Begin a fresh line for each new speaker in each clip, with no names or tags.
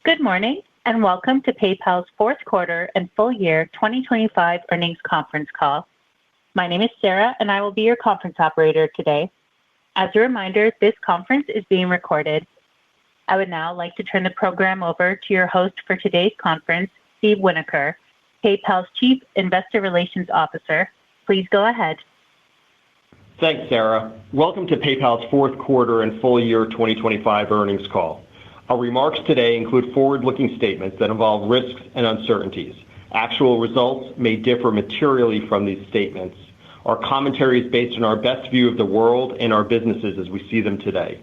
Good morning, and welcome to PayPal's fourth quarter and full year 2025 earnings conference call. My name is Sarah, and I will be your conference operator today. As a reminder, this conference is being recorded. I would now like to turn the program over to your host for today's conference, Steve Winokur, PayPal's Chief Investor Relations Officer. Please go ahead.
Thanks, Sarah. Welcome to PayPal's fourth quarter and full year 2025 earnings call. Our remarks today include forward-looking statements that involve risks and uncertainties. Actual results may differ materially from these statements. Our commentary is based on our best view of the world and our businesses as we see them today.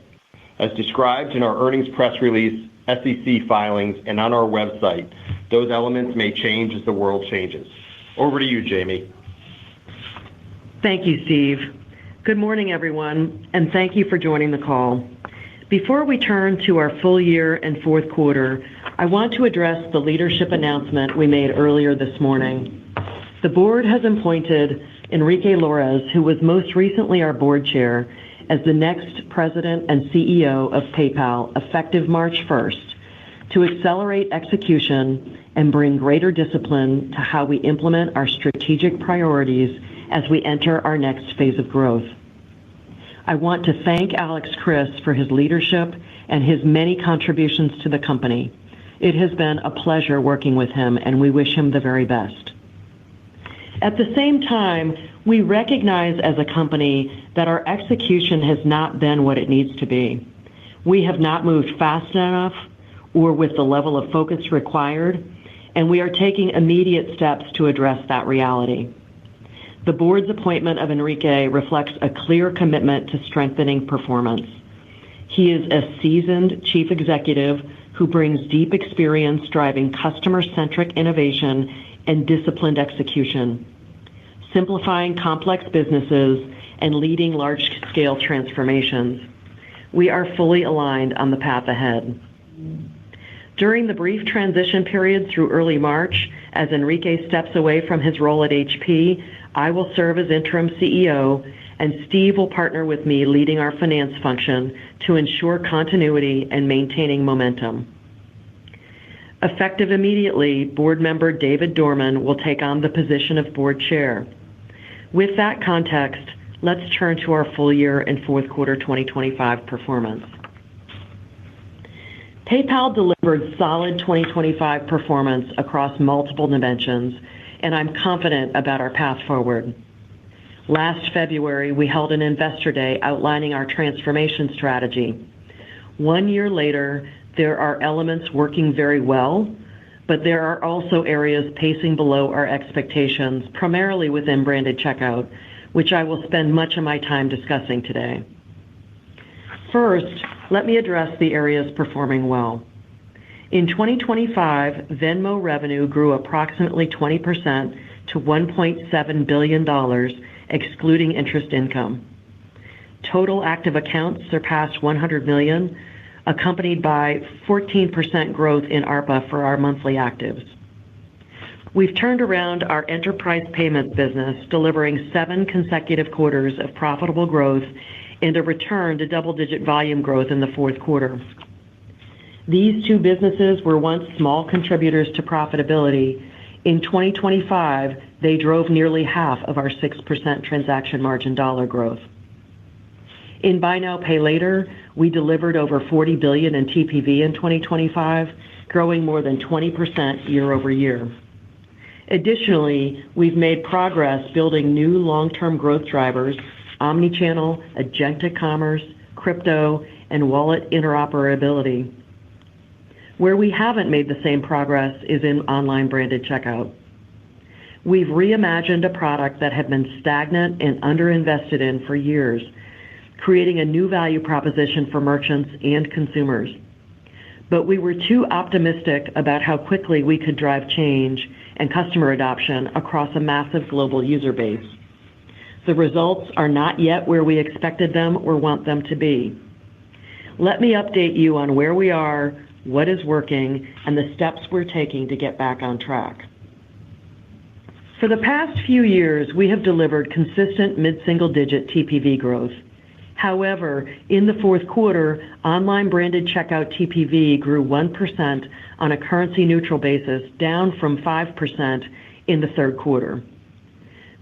As described in our earnings press release, SEC filings, and on our website, those elements may change as the world changes. Over to you, Jamie.
Thank you, Steve. Good morning, everyone, and thank you for joining the call. Before we turn to our full year and fourth quarter, I want to address the leadership announcement we made earlier this morning. The board has appointed Enrique Lores, who was most recently our board chair, as the next president and CEO of PayPal, effective March 1st, to accelerate execution and bring greater discipline to how we implement our strategic priorities as we enter our next phase of growth. I want to thank Alex Chriss for his leadership and his many contributions to the company. It has been a pleasure working with him, and we wish him the very best. At the same time, we recognize as a company that our execution has not been what it needs to be. We have not moved fast enough or with the level of focus required, and we are taking immediate steps to address that reality. The board's appointment of Enrique reflects a clear commitment to strengthening performance. He is a seasoned chief executive who brings deep experience driving customer-centric innovation and disciplined execution, simplifying complex businesses and leading large-scale transformations. We are fully aligned on the path ahead. During the brief transition period through early March, as Enrique steps away from his role at HP, I will serve as interim CEO, and Steve will partner with me leading our finance function to ensure continuity and maintaining momentum. Effective immediately, board member David Dorman will take on the position of board chair. With that context, let's turn to our full year and fourth quarter 2025 performance. PayPal delivered solid 2025 performance across multiple dimensions, and I'm confident about our path forward. Last February, we held an Investor Day outlining our transformation strategy. 1 year later, there are elements working very well, but there are also areas pacing below our expectations, primarily within branded checkout, which I will spend much of my time discussing today. First, let me address the areas performing well. In 2025, Venmo revenue grew approximately 20% to $1.7 billion, excluding interest income. Total active accounts surpassed 100 million, accompanied by 14% growth in ARPA for our monthly actives. We've turned around our enterprise payments business, delivering 7 consecutive quarters of profitable growth and a return to double-digit volume growth in the fourth quarter. These two businesses were once small contributors to profitability. In 2025, they drove nearly half of our 6% transaction margin dollar growth. In Buy Now, Pay Later, we delivered over $40 billion in TPV in 2025, growing more than 20% year-over-year. Additionally, we've made progress building new long-term growth drivers, omnichannel, agentic commerce, crypto, and wallet interoperability. Where we haven't made the same progress is in online branded checkout. We've reimagined a product that had been stagnant and underinvested in for years, creating a new value proposition for merchants and consumers. But we were too optimistic about how quickly we could drive change and customer adoption across a massive global user base. The results are not yet where we expected them or want them to be. Let me update you on where we are, what is working, and the steps we're taking to get back on track. For the past few years, we have delivered consistent mid-single-digit TPV growth. However, in the fourth quarter, online branded checkout TPV grew 1% on a currency-neutral basis, down from 5% in the third quarter.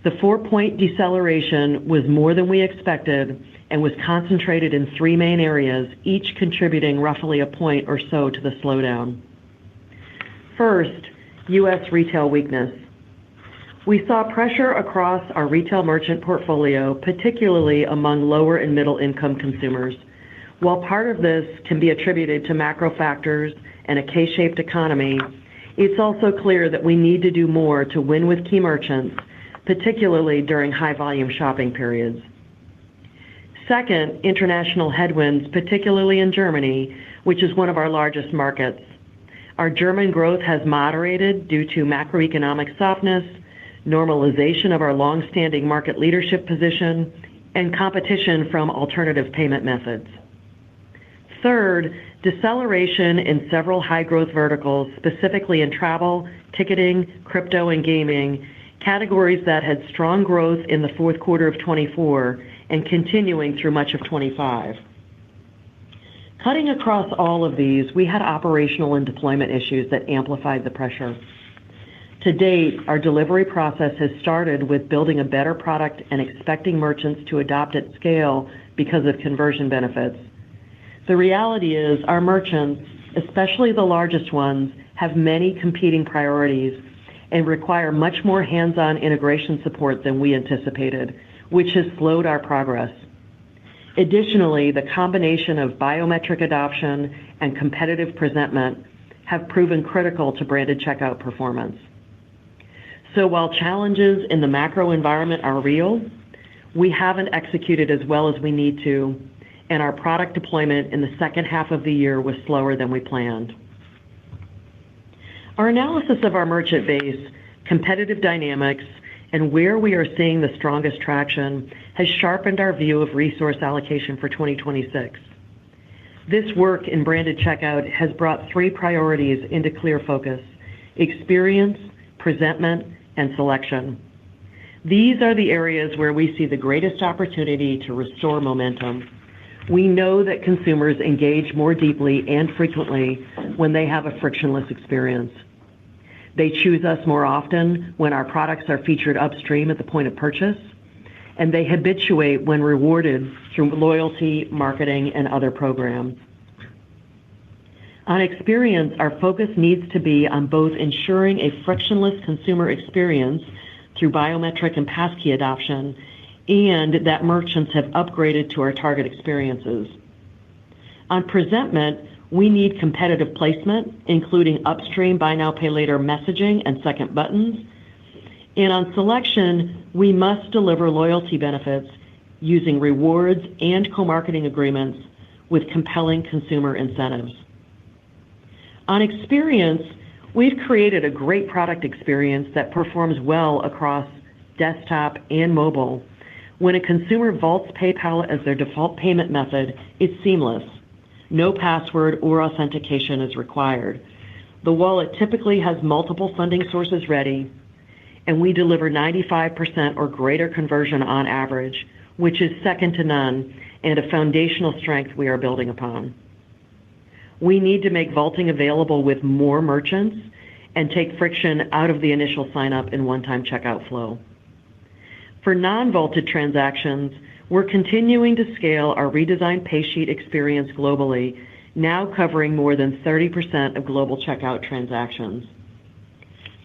The 4-point deceleration was more than we expected and was concentrated in 3 main areas, each contributing roughly a point or so to the slowdown. First, U.S. retail weakness. We saw pressure across our retail merchant portfolio, particularly among lower and middle income consumers. While part of this can be attributed to macro factors and a K-shaped economy, it's also clear that we need to do more to win with key merchants, particularly during high volume shopping periods. Second, international headwinds, particularly in Germany, which is one of our largest markets. Our German growth has moderated due to macroeconomic softness, normalization of our long-standing market leadership position, and competition from alternative payment methods. Third, deceleration in several high-growth verticals, specifically in travel, ticketing, crypto, and gaming, categories that had strong growth in the fourth quarter of 24 and continuing through much of 25. Cutting across all of these, we had operational and deployment issues that amplified the pressure. To date, our delivery process has started with building a better product and expecting merchants to adopt at scale because of conversion benefits. The reality is our merchants, especially the largest ones, have many competing priorities and require much more hands-on integration support than we anticipated, which has slowed our progress. Additionally, the combination of biometric adoption and competitive presentment have proven critical to branded checkout performance. So while challenges in the macro environment are real, we haven't executed as well as we need to, and our product deployment in the second half of the year was slower than we planned. Our analysis of our merchant base, competitive dynamics, and where we are seeing the strongest traction has sharpened our view of resource allocation for 2026. This work in branded checkout has brought 3 priorities into clear focus: experience, presentment, and selection. These are the areas where we see the greatest opportunity to restore momentum. We know that consumers engage more deeply and frequently when they have a frictionless experience. They choose us more often when our products are featured upstream at the point of purchase, and they habituate when rewarded through loyalty, marketing, and other programs. On experience, our focus needs to be on both ensuring a frictionless consumer experience through biometric and passkey adoption, and that merchants have upgraded to our target experiences. On presentment, we need competitive placement, including upstream buy now, pay later messaging and second buttons. And on selection, we must deliver loyalty benefits using rewards and co-marketing agreements with compelling consumer incentives. On experience, we've created a great product experience that performs well across desktop and mobile. When a consumer vaults PayPal as their default payment method, it's seamless. No password or authentication is required. The wallet typically has multiple funding sources ready, and we deliver 95% or greater conversion on average, which is second to none and a foundational strength we are building upon. We need to make vaulting available with more merchants and take friction out of the initial sign-up and one-time checkout flow. For non-vaulted transactions, we're continuing to scale our redesigned paysheet experience globally, now covering more than 30% of global checkout transactions.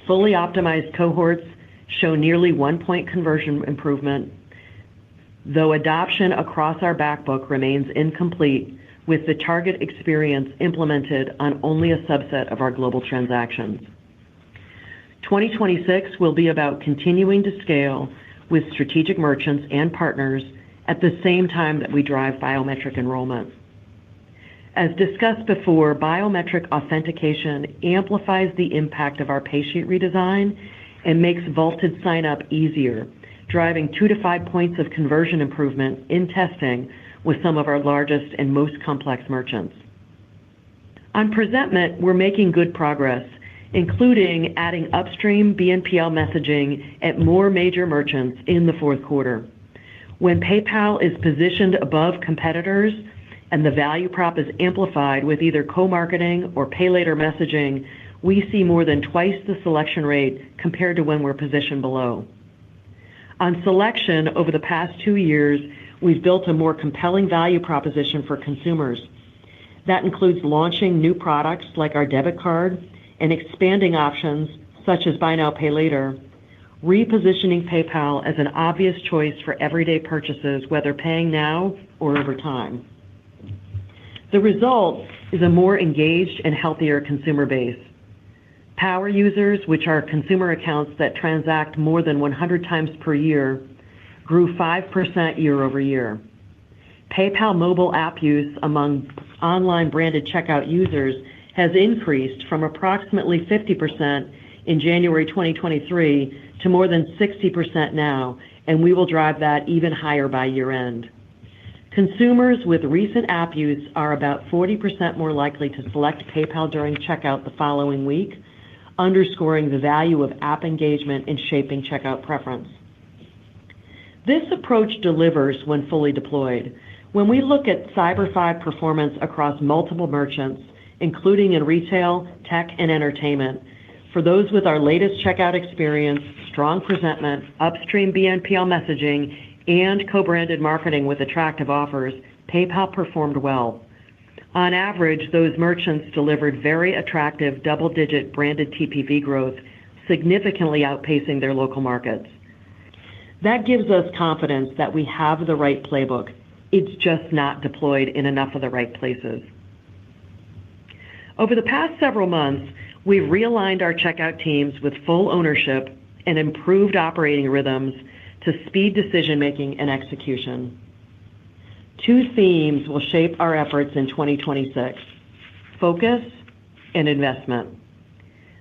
Fully optimized cohorts show nearly 1-point conversion improvement, though adoption across our backbook remains incomplete, with the target experience implemented on only a subset of our global transactions. 2026 will be about continuing to scale with strategic merchants and partners at the same time that we drive biometric enrollment. As discussed before, biometric authentication amplifies the impact of our paysheet redesign and makes vaulted sign-up easier, driving 2 to 5 points of conversion improvement in testing with some of our largest and most complex merchants. On presentment, we're making good progress, including adding upstream BNPL messaging at more major merchants in the fourth quarter. When PayPal is positioned above competitors and the value prop is amplified with either co-marketing or pay later messaging, we see more than twice the selection rate compared to when we're positioned below. On selection, over the past 2 years, we've built a more compelling value proposition for consumers. That includes launching new products like our debit card and expanding options such as buy now, pay later, repositioning PayPal as an obvious choice for everyday purchases, whether paying now or over time. The result is a more engaged and healthier consumer base. Power users, which are consumer accounts that transact more than 100 times per year, grew 5% year over year. PayPal mobile app use among online branded checkout users has increased from approximately 50% in January 2023 to more than 60% now, and we will drive that even higher by year end. Consumers with recent app use are about 40% more likely to select PayPal during checkout the following week, underscoring the value of app engagement in shaping checkout preference. This approach delivers when fully deployed. When we look at Cyber 5 performance across multiple merchants, including in retail, tech, and entertainment, for those with our latest checkout experience, strong presentment, upstream BNPL messaging, and co-branded marketing with attractive offers, PayPal performed well. On average, those merchants delivered very attractive double-digit branded TPV growth, significantly outpacing their local markets. That gives us confidence that we have the right playbook. It's just not deployed in enough of the right places. Over the past several months, we've realigned our checkout teams with full ownership and improved operating rhythms to speed decision-making and execution. 2 themes will shape our efforts in 2026: focus and investment.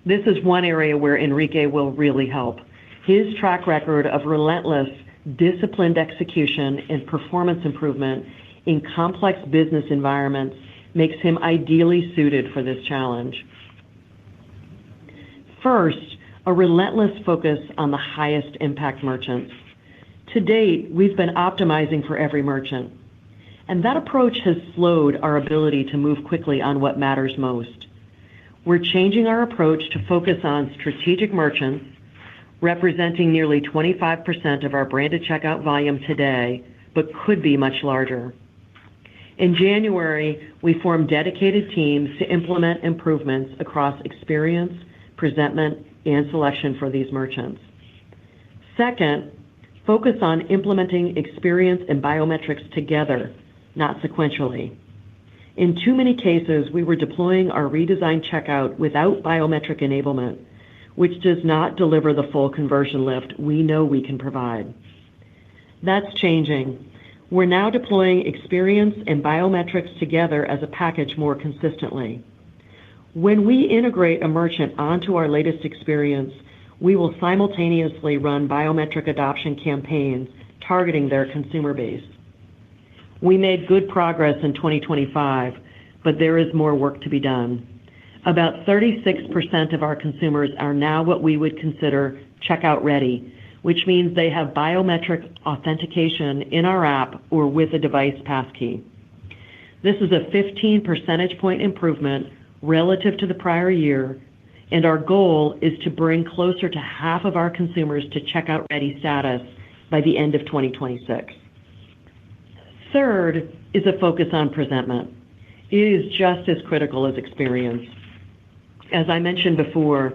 This is one area where Enrique will really help. His track record of relentless, disciplined execution and performance improvement in complex business environments makes him ideally suited for this challenge. First, a relentless focus on the highest impact merchants. To date, we've been optimizing for every merchant, and that approach has slowed our ability to move quickly on what matters most. We're changing our approach to focus on strategic merchants, representing nearly 25% of our branded checkout volume today, but could be much larger. In January, we formed dedicated teams to implement improvements across experience, presentment, and selection for these merchants. Second, focus on implementing experience and biometrics together, not sequentially. In too many cases, we were deploying our redesigned checkout without biometric enablement, which does not deliver the full conversion lift we know we can provide. That's changing. We're now deploying experience and biometrics together as a package more consistently. When we integrate a merchant onto our latest experience, we will simultaneously run biometric adoption campaigns targeting their consumer base. We made good progress in 2025, but there is more work to be done. About 36% of our consumers are now what we would consider checkout ready, which means they have biometric authentication in our app or with a device passkey. This is a 15 percentage point improvement relative to the prior year, and our goal is to bring closer to half of our consumers to checkout ready status by the end of 2026. Third is a focus on presentment. It is just as critical as experience. As I mentioned before,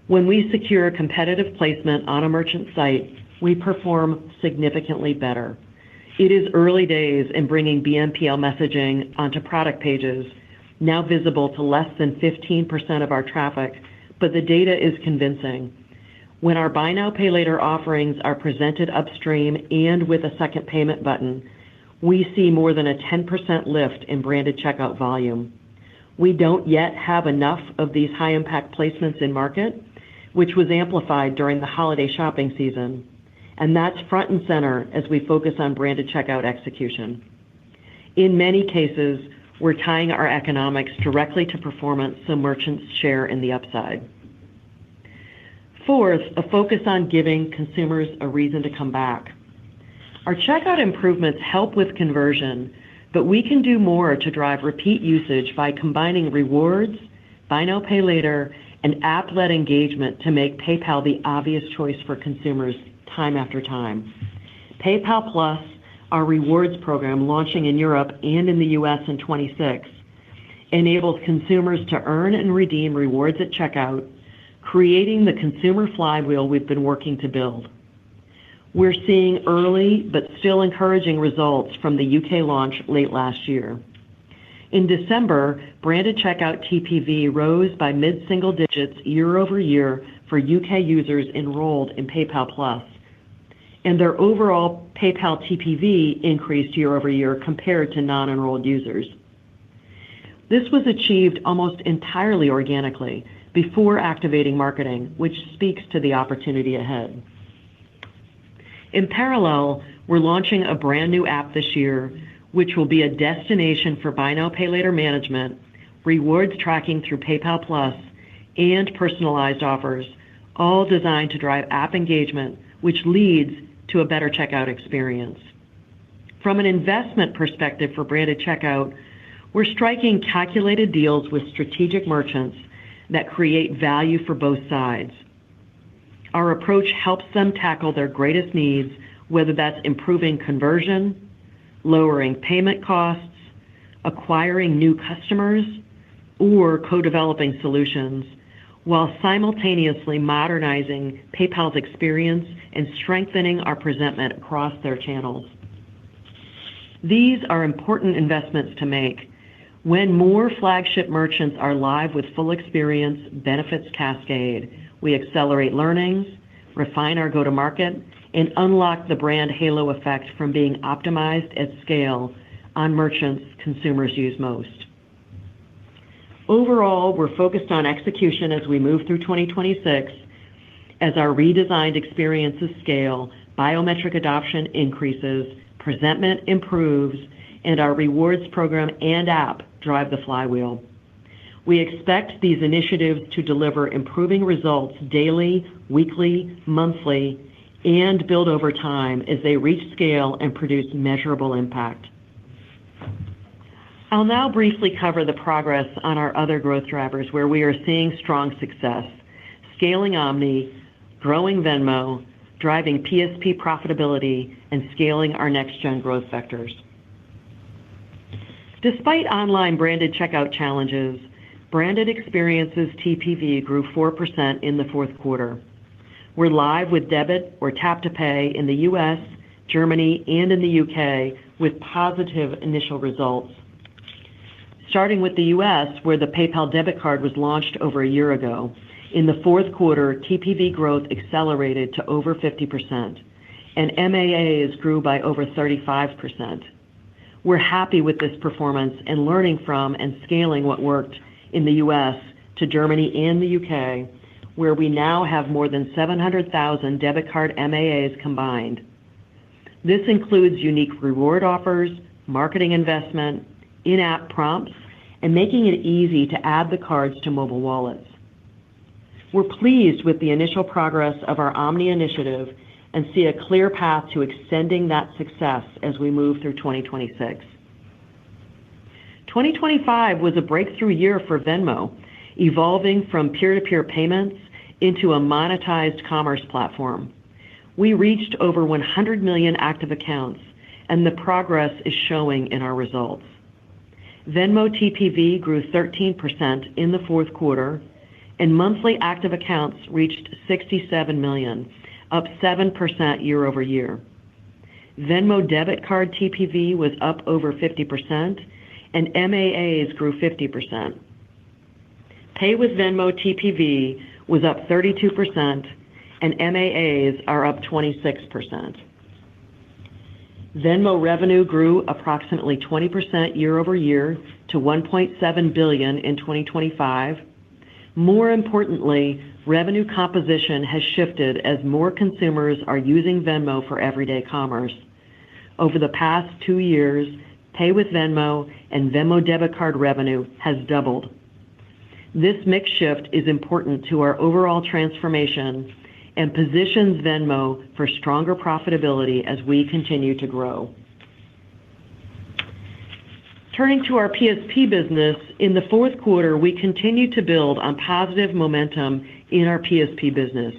when we secure competitive placement on a merchant site, we perform significantly better. It is early days in bringing BNPL messaging onto product pages, now visible to less than 15% of our traffic, but the data is convincing. When our buy now, pay later offerings are presented upstream and with a second payment button, we see more than a 10% lift in branded checkout volume. We don't yet have enough of these high-impact placements in market, which was amplified during the holiday shopping season, and that's front and center as we focus on branded checkout execution. In many cases, we're tying our economics directly to performance so merchants share in the upside. Fourth, a focus on giving consumers a reason to come back. Our checkout improvements help with conversion, but we can do more to drive repeat usage by combining rewards, buy now, pay later, and app-led engagement to make PayPal the obvious choice for consumers time after time. PayPal Plus, our rewards program launching in Europe and in the US in 26, enables consumers to earn and redeem rewards at checkout, creating the consumer flywheel we've been working to build. We're seeing early but still encouraging results from the UK launch late last year. In December, branded checkout TPV rose by mid-single digits year over year for UK users enrolled in PayPal Plus, and their overall PayPal TPV increased year over year compared to non-enrolled users. This was achieved almost entirely organically before activating marketing, which speaks to the opportunity ahead. In parallel, we're launching a brand new app this year, which will be a destination for buy now, pay later management, rewards tracking through PayPal Plus, and personalized offers, all designed to drive app engagement, which leads to a better checkout experience. From an investment perspective for branded checkout, we're striking calculated deals with strategic merchants that create value for both sides. Our approach helps them tackle their greatest needs, whether that's improving conversion, lowering payment costs, acquiring new customers, or co-developing solutions, while simultaneously modernizing PayPal's experience and strengthening our presentment across their channels. These are important investments to make. When more flagship merchants are live with full experience, benefits cascade. We accelerate learnings, refine our go-to-market, and unlock the brand halo effect from being optimized at scale on merchants consumers use most. Overall, we're focused on execution as we move through 2026. As our redesigned experiences scale, biometric adoption increases, presentment improves, and our rewards program and app drive the flywheel. We expect these initiatives to deliver improving results daily, weekly, monthly, and build over time as they reach scale and produce measurable impact. I'll now briefly cover the progress on our other growth drivers where we are seeing strong success: scaling Omni, growing Venmo, driving PSP profitability, and scaling our next-gen growth vectors. Despite online branded checkout challenges, branded experiences TPV grew 4% in the fourth quarter. We're live with debit or tap to pay in the US, Germany, and in the UK with positive initial results. Starting with the US, where the PayPal debit card was launched over a year ago, in the fourth quarter, TPV growth accelerated to over 50%, and MAAs grew by over 35%. We're happy with this performance and learning from and scaling what worked in the US to Germany and the UK, where we now have more than 700,000 debit card MAAs combined. This includes unique reward offers, marketing investment, in-app prompts, and making it easy to add the cards to mobile wallets. We're pleased with the initial progress of our Omni initiative and see a clear path to extending that success as we move through 2026. 2025 was a breakthrough year for Venmo, evolving from peer-to-peer payments into a monetized commerce platform. We reached over 100 million active accounts, and the progress is showing in our results. Venmo TPV grew 13% in the fourth quarter, and monthly active accounts reached 67 million, up 7% year over year. Venmo debit card TPV was up over 50%, and MAAs grew 50%. Pay with Venmo TPV was up 32%, and MAAs are up 26%. Venmo revenue grew approximately 20% year over year to $1.7 billion in 2025. More importantly, revenue composition has shifted as more consumers are using Venmo for everyday commerce. Over the past 2 years, Pay with Venmo and Venmo debit card revenue has doubled. This mix shift is important to our overall transformation and positions Venmo for stronger profitability as we continue to grow. Turning to our PSP business, in the fourth quarter, we continued to build on positive momentum in our PSP business.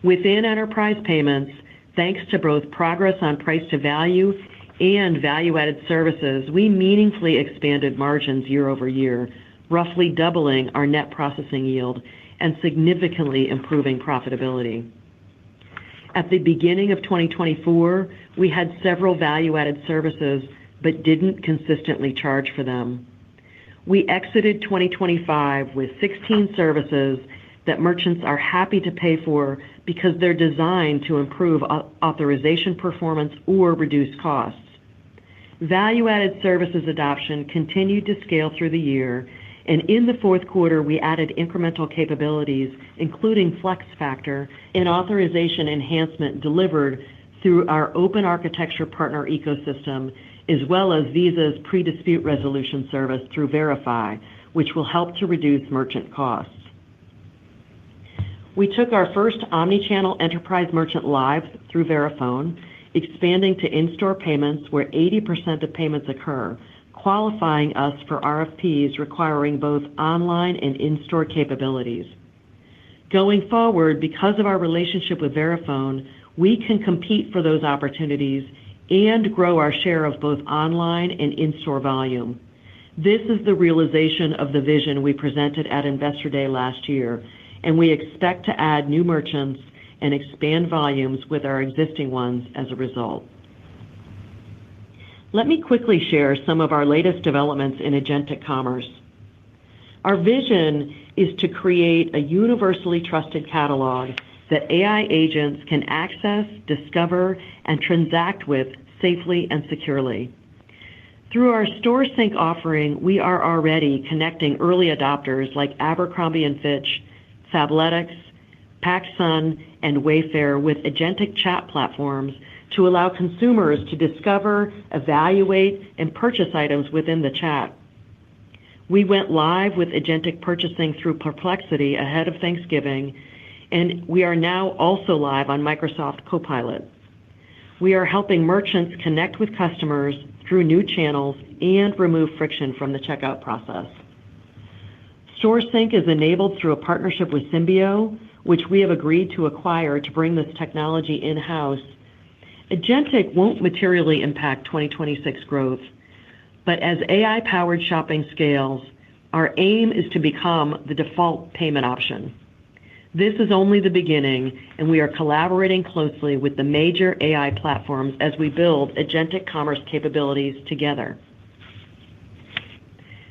Within enterprise payments, thanks to both progress on price to value and value-added services, we meaningfully expanded margins year-over-year, roughly doubling our net processing yield and significantly improving profitability. At the beginning of 2024, we had several value-added services but didn't consistently charge for them. We exited 2025 with 16 services that merchants are happy to pay for because they're designed to improve authorization performance or reduce costs. Value-added services adoption continued to scale through the year, and in the fourth quarter, we added incremental capabilities, including Flex Factor and authorization enhancement delivered through our open architecture partner ecosystem, as well as Visa's pre-dispute resolution service through Verify, which will help to reduce merchant costs. We took our first omni-channel enterprise merchant live through Verifone, expanding to in-store payments where 80% of payments occur, qualifying us for RFPs requiring both online and in-store capabilities. Going forward, because of our relationship with Verifone, we can compete for those opportunities and grow our share of both online and in-store volume. This is the realization of the vision we presented at Investor Day last year, and we expect to add new merchants and expand volumes with our existing ones as a result. Let me quickly share some of our latest developments in agentic commerce. Our vision is to create a universally trusted catalog that AI agents can access, discover, and transact with safely and securely. Through our Store Sync offering, we are already connecting early adopters like Abercrombie & Fitch, Fabletics, PacSun, and Wayfair with agentic chat platforms to allow consumers to discover, evaluate, and purchase items within the chat. We went live with agentic purchasing through Perplexity ahead of Thanksgiving, and we are now also live on Microsoft Copilot. We are helping merchants connect with customers through new channels and remove friction from the checkout process. Store Sync is enabled through a partnership with Symbio, which we have agreed to acquire to bring this technology in-house. Agentic won't materially impact 2026 growth, but as AI-powered shopping scales, our aim is to become the default payment option. This is only the beginning, and we are collaborating closely with the major AI platforms as we build agentic commerce capabilities together.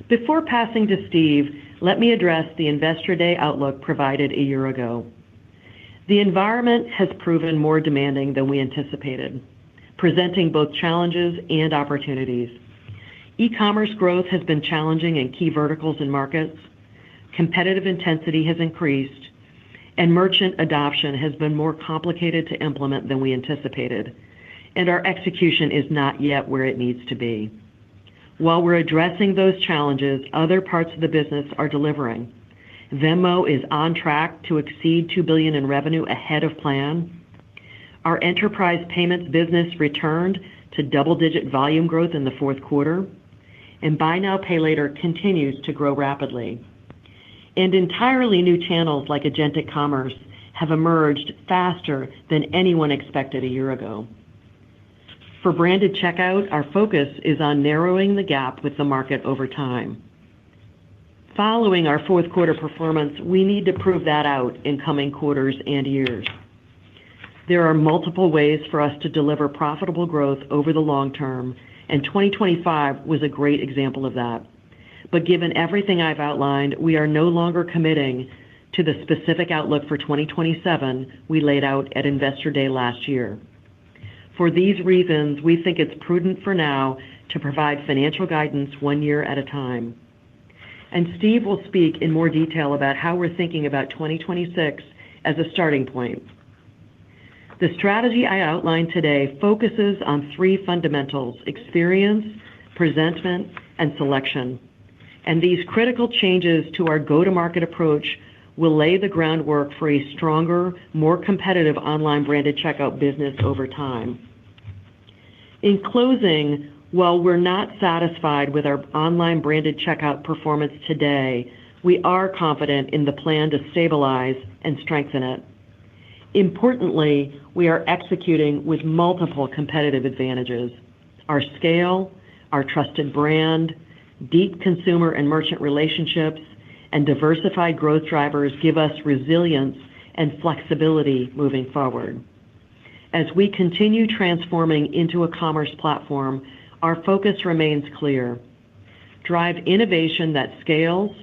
Before passing to Steve, let me address the Investor Day outlook provided a year ago. The environment has proven more demanding than we anticipated, presenting both challenges and opportunities. E-commerce growth has been challenging in key verticals and markets, competitive intensity has increased, and merchant adoption has been more complicated to implement than we anticipated, and our execution is not yet where it needs to be. While we're addressing those challenges, other parts of the business are delivering. Venmo is on track to exceed $2 billion in revenue ahead of plan. Our enterprise payments business returned to double-digit volume growth in the fourth quarter, and Buy Now, Pay Later continues to grow rapidly. And entirely new channels like agentic commerce have emerged faster than anyone expected a year ago. For branded checkout, our focus is on narrowing the gap with the market over time. Following our fourth quarter performance, we need to prove that out in coming quarters and years. There are multiple ways for us to deliver profitable growth over the long term, and 2025 was a great example of that. But given everything I've outlined, we are no longer committing to the specific outlook for 2027 we laid out at Investor Day last year. For these reasons, we think it's prudent for now to provide financial guidance 1 year at a time. And Steve will speak in more detail about how we're thinking about 2026 as a starting point. The strategy I outlined today focuses on 3 fundamentals: experience, presentment, and selection. And these critical changes to our go-to-market approach will lay the groundwork for a stronger, more competitive online branded checkout business over time. In closing, while we're not satisfied with our online branded checkout performance today, we are confident in the plan to stabilize and strengthen it. Importantly, we are executing with multiple competitive advantages. Our scale, our trusted brand, deep consumer and merchant relationships, and diversified growth drivers give us resilience and flexibility moving forward. As we continue transforming into a commerce platform, our focus remains clear. Drive innovation that scales,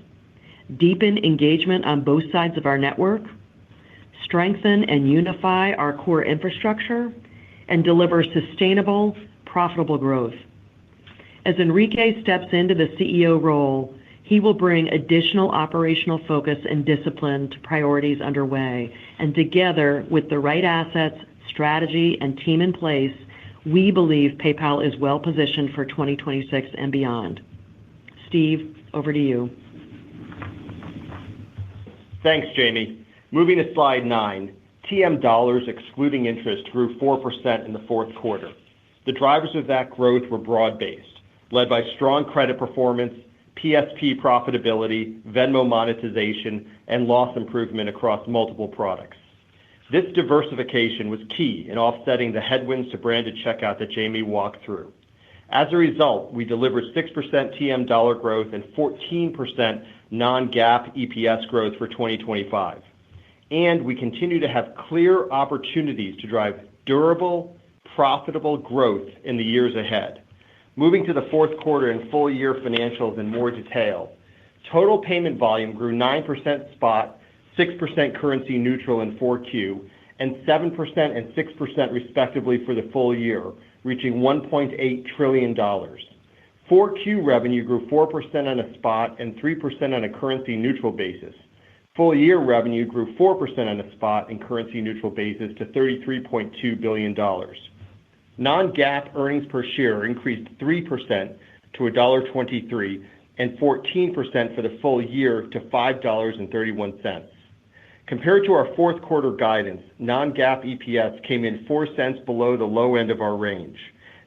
deepen engagement on both sides of our network, strengthen and unify our core infrastructure, and deliver sustainable, profitable growth. As Enrique steps into the CEO role, he will bring additional operational focus and discipline to priorities underway, and together with the right assets, strategy, and team in place, we believe PayPal is well positioned for 2026 and beyond. Steve, over to you.
Thanks, Jamie. Moving to slide 9, TM dollars excluding interest grew 4% in the fourth quarter. The drivers of that growth were broad-based, led by strong credit performance, PSP profitability, Venmo monetization, and loss improvement across multiple products. This diversification was key in offsetting the headwinds to branded checkout that Jamie walked through. As a result, we delivered 6% TM dollar growth and 14% non-GAAP EPS growth for 2025. And we continue to have clear opportunities to drive durable, profitable growth in the years ahead. Moving to the fourth quarter and full year financials in more detail, total payment volume grew 9% spot, 6% currency neutral in 4Q, and 7% and 6% respectively for the full year, reaching $1.8 trillion. 4Q revenue grew 4% on a spot and 3% on a currency neutral basis. Full year revenue grew 4% on a spot and currency neutral basis to $33.2 billion. Non-GAAP earnings per share increased 3% to $1.23 and 14% for the full year to $5.31. Compared to our fourth quarter guidance, non-GAAP EPS came in 4 cents below the low end of our range.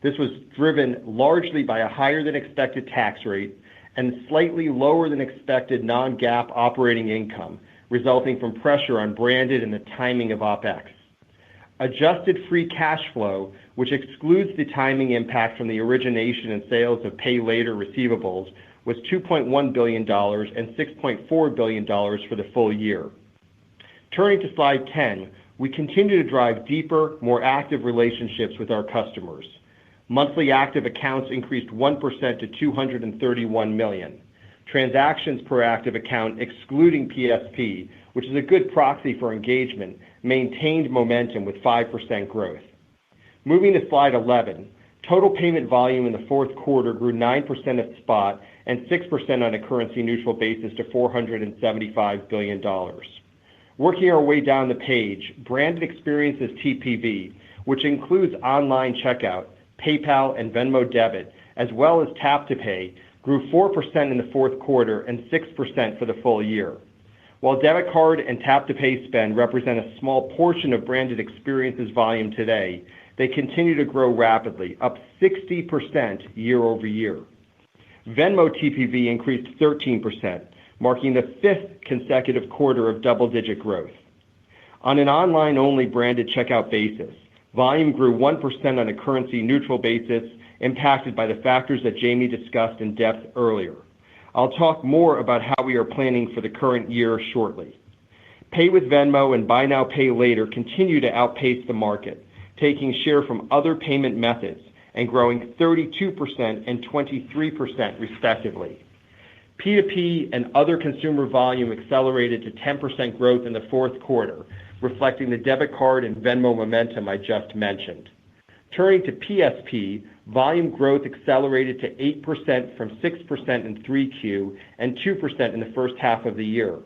This was driven largely by a higher than expected tax rate and slightly lower than expected non-GAAP operating income, resulting from pressure on branded and the timing of OpEx. Adjusted free cash flow, which excludes the timing impact from the origination and sales of pay later receivables, was $2.1 billion and $6.4 billion for the full year. Turning to slide 10, we continue to drive deeper, more active relationships with our customers. Monthly active accounts increased 1% to 231 million. Transactions per active account, excluding PSP, which is a good proxy for engagement, maintained momentum with 5% growth. Moving to slide 11, total payment volume in the fourth quarter grew 9% at spot and 6% on a currency-neutral basis to $475 billion. Working our way down the page, branded experiences TPV, which includes online checkout, PayPal, and Venmo debit, as well as Tap to Pay, grew 4% in the fourth quarter and 6% for the full year. While debit card and Tap to Pay spend represent a small portion of branded experiences volume today, they continue to grow rapidly, up 60% year over year. Venmo TPV increased 13%, marking the 5th consecutive quarter of double-digit growth. On an online-only branded checkout basis, volume grew 1% on a currency-neutral basis, impacted by the factors that Jamie discussed in depth earlier. I'll talk more about how we are planning for the current year shortly. Pay with Venmo and Buy Now, Pay Later continue to outpace the market, taking share from other payment methods and growing 32% and 23% respectively. P2P and other consumer volume accelerated to 10% growth in the fourth quarter, reflecting the debit card and Venmo momentum I just mentioned. Turning to PSP, volume growth accelerated to 8% from 6% in 3Q and 2% in the first half of the year.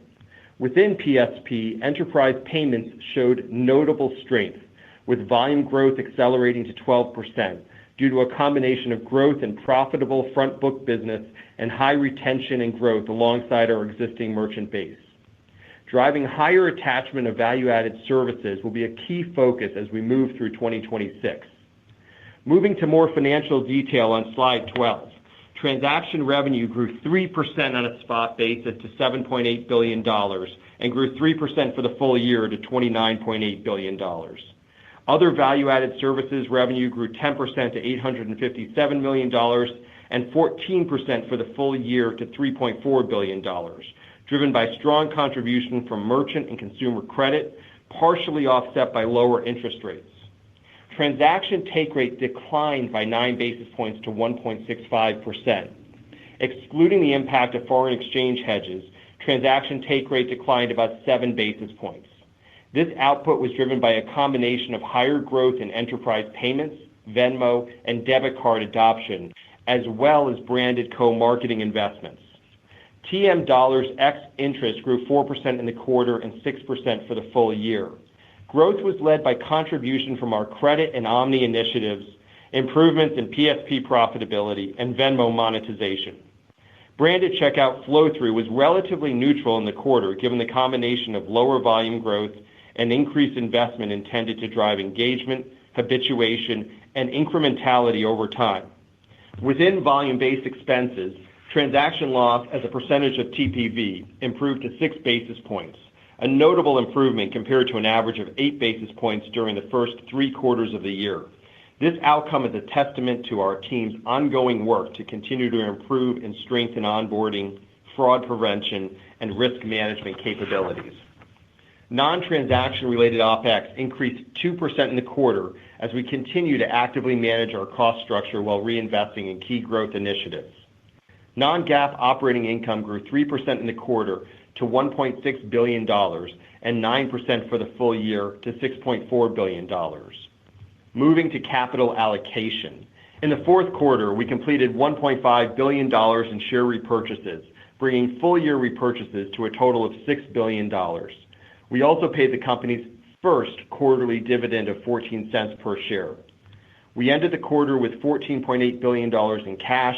Within PSP, enterprise payments showed notable strength, with volume growth accelerating to 12% due to a combination of growth in profitable front book business and high retention and growth alongside our existing merchant base. Driving higher attachment of value-added services will be a key focus as we move through 2026. Moving to more financial detail on slide 12. Transaction revenue grew 3% on a spot basis to $7.8 billion and grew 3% for the full year to $29.8 billion. Other value-added services revenue grew 10% to $857 million and 14% for the full year to $3.4 billion, driven by strong contribution from merchant and consumer credit, partially offset by lower interest rates. Transaction take rate declined by 9 basis points to 1.65%. Excluding the impact of foreign exchange hedges, transaction take rate declined about 7 basis points. This output was driven by a combination of higher growth in enterprise payments, Venmo, and debit card adoption, as well as branded co-marketing investments. TM dollars ex interest grew 4% in the quarter and 6% for the full year. Growth was led by contribution from our credit and omni initiatives, improvements in PSP profitability, and Venmo monetization. Branded checkout flow-through was relatively neutral in the quarter, given the combination of lower volume growth and increased investment intended to drive engagement, habituation, and incrementality over time. Within volume-based expenses, transaction loss as a percentage of TPV improved to 6 basis points, a notable improvement compared to an average of 8 basis points during the first 3 quarters of the year. This outcome is a testament to our team's ongoing work to continue to improve and strengthen onboarding, fraud prevention, and risk management capabilities. Non-transaction related OpEx increased 2% in the quarter as we continue to actively manage our cost structure while reinvesting in key growth initiatives. Non-GAAP operating income grew 3% in the quarter to $1.6 billion and 9% for the full year to $6.4 billion. Moving to capital allocation. In the fourth quarter, we completed $1.5 billion in share repurchases, bringing full-year repurchases to a total of $6 billion. We also paid the company's first quarterly dividend of 14 cents per share. We ended the quarter with $14.8 billion in cash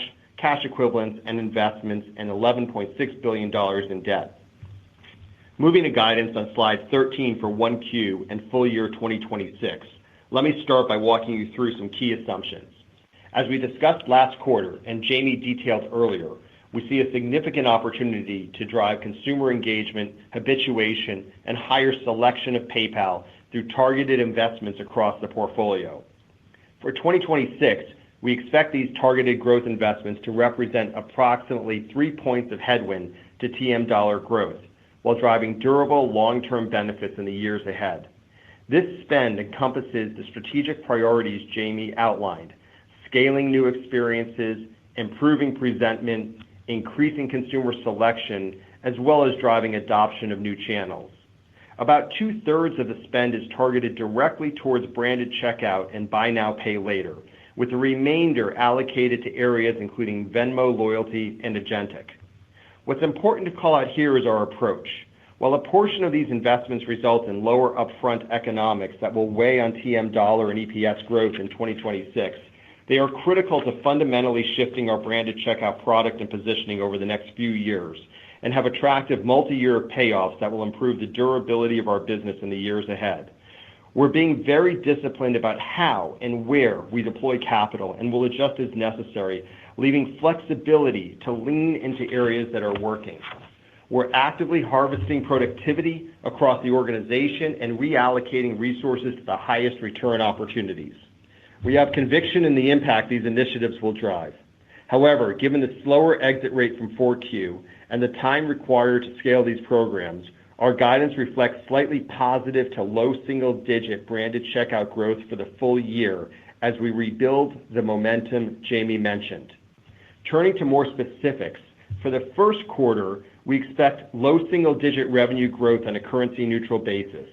equivalents, and investments, and $11.6 billion in debt. Moving to guidance on slide 13 for 1Q and full year 2026. Let me start by walking you through some key assumptions. As we discussed last quarter and Jamie detailed earlier, we see a significant opportunity to drive consumer engagement, habituation, and higher selection of PayPal through targeted investments across the portfolio. For 2026, we expect these targeted growth investments to represent approximately 3 points of headwind to TM dollar growth, while driving durable long-term benefits in the years ahead. This spend encompasses the strategic priorities Jamie outlined: scaling new experiences, improving presentment, increasing consumer selection, as well as driving adoption of new channels. About 2/3 of the spend is targeted directly towards branded checkout and buy now, pay later, with the remainder allocated to areas including Venmo, loyalty, and agentic. What's important to call out here is our approach. While a portion of these investments result in lower upfront economics that will weigh on TM dollar and EPS growth in 2026, they are critical to fundamentally shifting our branded checkout product and positioning over the next few years and have attractive multi-year payoffs that will improve the durability of our business in the years ahead. We're being very disciplined about how and where we deploy capital and will adjust as necessary, leaving flexibility to lean into areas that are working. We're actively harvesting productivity across the organization and reallocating resources to the highest return opportunities. We have conviction in the impact these initiatives will drive. However, given the slower exit rate from 4Q and the time required to scale these programs, our guidance reflects slightly positive to low single-digit branded checkout growth for the full year as we rebuild the momentum Jamie mentioned. Turning to more specifics, for the first quarter, we expect low single-digit revenue growth on a currency-neutral basis,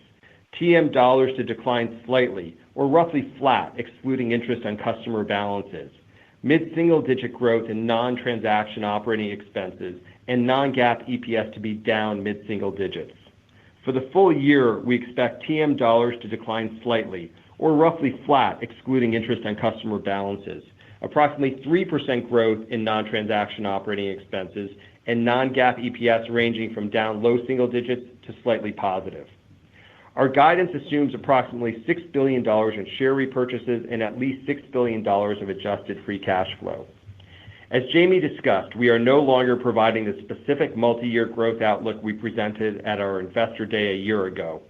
TM dollars to decline slightly or roughly flat, excluding interest on customer balances, mid-single-digit growth in non-transaction operating expenses, and non-GAAP EPS to be down mid-single digits. For the full year, we expect TM dollars to decline slightly or roughly flat, excluding interest on customer balances, approximately 3% growth in non-transaction operating expenses, and non-GAAP EPS ranging from down low single digits to slightly positive. Our guidance assumes approximately $6 billion in share repurchases and at least $6 billion of adjusted free cash flow. As Jamie discussed, we are no longer providing the specific multi-year growth outlook we presented at our Investor Day a year ago.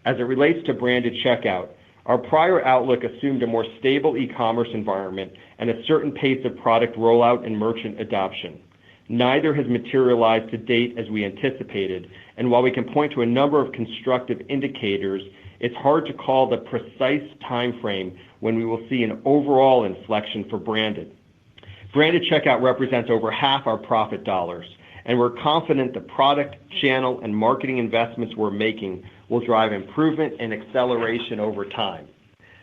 As it relates to branded checkout, our prior outlook assumed a more stable e-commerce environment and a certain pace of product rollout and merchant adoption. Neither has materialized to date as we anticipated, and while we can point to a number of constructive indicators, it's hard to call the precise time frame when we will see an overall inflection for branded. Branded checkout represents over half our profit dollars, and we're confident the product, channel, and marketing investments we're making will drive improvement and acceleration over time.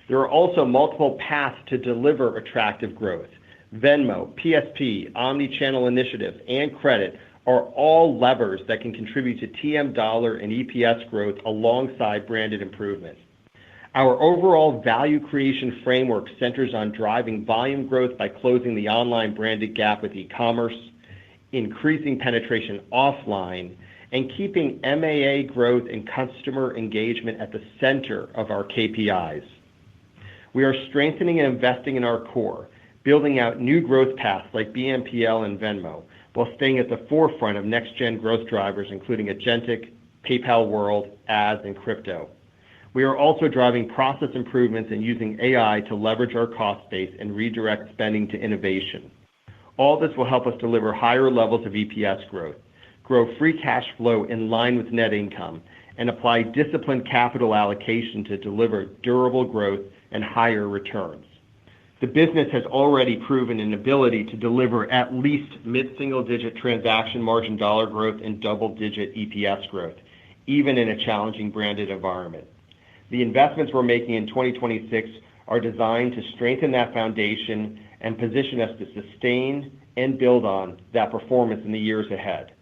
There are also multiple paths to deliver attractive growth. Venmo, PSP, omni-channel initiatives, and credit are all levers that can contribute to TM dollar and EPS growth alongside branded improvement. Our overall value creation framework centers on driving volume growth by closing the online branded gap with e-commerce, increasing penetration offline, and keeping MAA growth and customer engagement at the center of our KPIs. We are strengthening and investing in our core, building out new growth paths like BNPL and Venmo, while staying at the forefront of next-gen growth drivers, including agentic, PayPal World, ads, and crypto. We are also driving process improvements and using AI to leverage our cost base and redirect spending to innovation. All this will help us deliver higher levels of EPS growth, grow free cash flow in line with net income, and apply disciplined capital allocation to deliver durable growth and higher returns. The business has already proven an ability to deliver at least mid-single-digit transaction margin dollar growth and double-digit EPS growth, even in a challenging branded environment. The investments we're making in 2026 are designed to strengthen that foundation and position us to sustain and build on that performance in the years ahead.